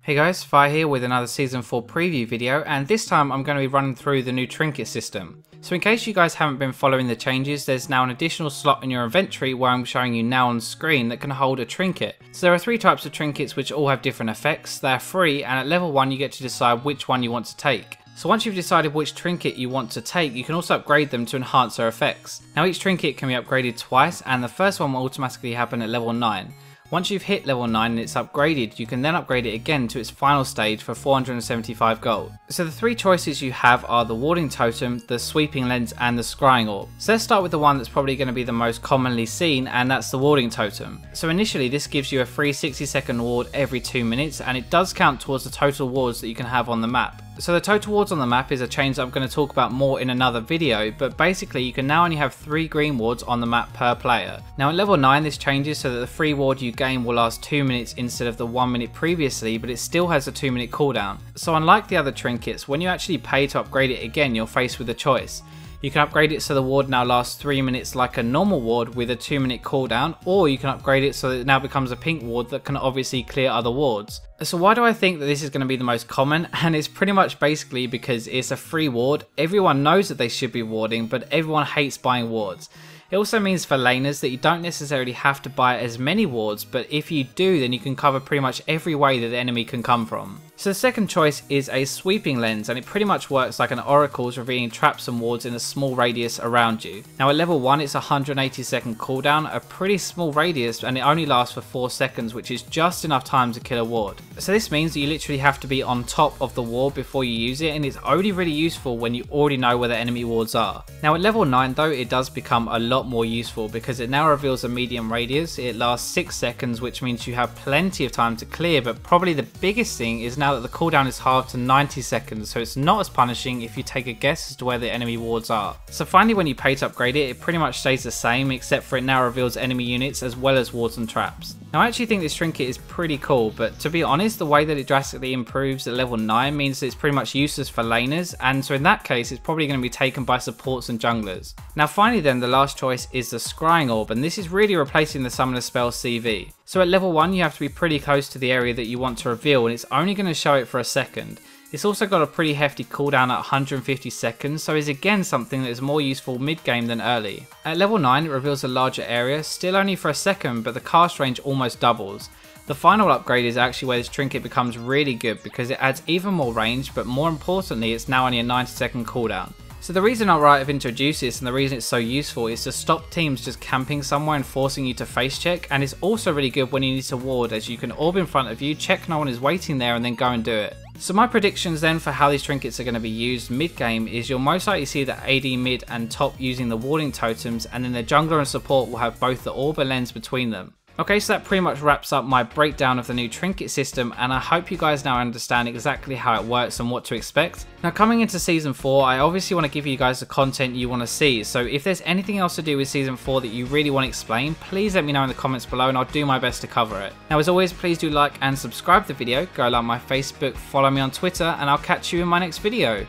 Hey guys, Fire here with another Season 4 preview video, and this time I'm going to be running through the new Trinket system. So in case you guys haven't been following the changes, there's now an additional slot in your inventory where I'm showing you now on screen that can hold a trinket. So there are 3 types of trinkets which all have different effects. They're free, and at level 1 you get to decide which one you want to take. So once you've decided which trinket you want to take, you can also upgrade them to enhance their effects. Now each trinket can be upgraded twice, and the first one will automatically happen at level 9. Once you've hit level 9 and it's upgraded, you can then upgrade it again to its final stage for 475 gold. So the 3 choices you have are the Warding Totem, the Sweeping Lens and the Scrying Orb. So let's start with the one that's probably going to be the most commonly seen, and that's the Warding Totem. So initially this gives you a free 60-second ward every 2 minutes, and it does count towards the total wards that you can have on the map. So the total wards on the map is a change that I'm going to talk about more in another video, but basically you can now only have 3 green wards on the map per player. Now at level 9 this changes so that the free ward you gain will last 2 minutes instead of the 1 minute previously, but it still has a 2 minute cooldown. So unlike the other trinkets, when you actually pay to upgrade it again, you're faced with a choice. You can upgrade it so the ward now lasts 3 minutes like a normal ward with a 2 minute cooldown, or you can upgrade it so that it now becomes a pink ward that can obviously clear other wards. So why do I think that this is going to be the most common? And it's pretty much basically because it's a free ward. Everyone knows that they should be warding, but everyone hates buying wards. It also means for laners that you don't necessarily have to buy as many wards, but if you do, then you can cover pretty much every way that the enemy can come from. So the second choice is a Sweeping Lens, and it pretty much works like an oracle's, revealing traps and wards in a small radius around you. Now at level 1 it's a 180-second cooldown, a pretty small radius, and it only lasts for 4 seconds, which is just enough time to kill a ward. So this means that you literally have to be on top of the ward before you use it, and it's only really useful when you already know where the enemy wards are. Now at level 9 though, it does become a lot more useful because it now reveals a medium radius. It lasts 6 seconds, which means you have plenty of time to clear, but probably the biggest thing is now that the cooldown is halved to 90 seconds, so it's not as punishing if you take a guess as to where the enemy wards are. So finally when you pay to upgrade it, it pretty much stays the same, except for it now reveals enemy units as well as wards and traps. Now I actually think this trinket is pretty cool, but to be honest, the way that it drastically improves at level 9 means that it's pretty much useless for laners, and so in that case it's probably going to be taken by supports and junglers. Now finally then, the last choice is the Scrying Orb, and this is really replacing the Summoner spell CV. So at level 1 you have to be pretty close to the area that you want to reveal, and it's only going to show it for a second. It's also got a pretty hefty cooldown at 150 seconds, so is again something that is more useful mid-game than early. At level 9 it reveals a larger area, still only for a second, but the cast range almost doubles. The final upgrade is actually where this trinket becomes really good because it adds even more range, but more importantly it's now only a 90-second cooldown. So the reason I've introduced this and the reason it's so useful is to stop teams just camping somewhere and forcing you to face check, and it's also really good when you need to ward, as you can orb in front of you, check no one is waiting there, and then go and do it. So my predictions then for how these trinkets are going to be used mid-game is you'll most likely see the AD mid and top using the Warding Totems, and then the jungler and support will have both the orb and lens between them. Okay, so that pretty much wraps up my breakdown of the new trinket system, and I hope you guys now understand exactly how it works and what to expect. Now coming into Season 4, I obviously want to give you guys the content you want to see, so if there's anything else to do with Season 4 that you really want to explain, please let me know in the comments below and I'll do my best to cover it. Now as always, please do like and subscribe to the video, go like my Facebook, follow me on Twitter, and I'll catch you in my next video.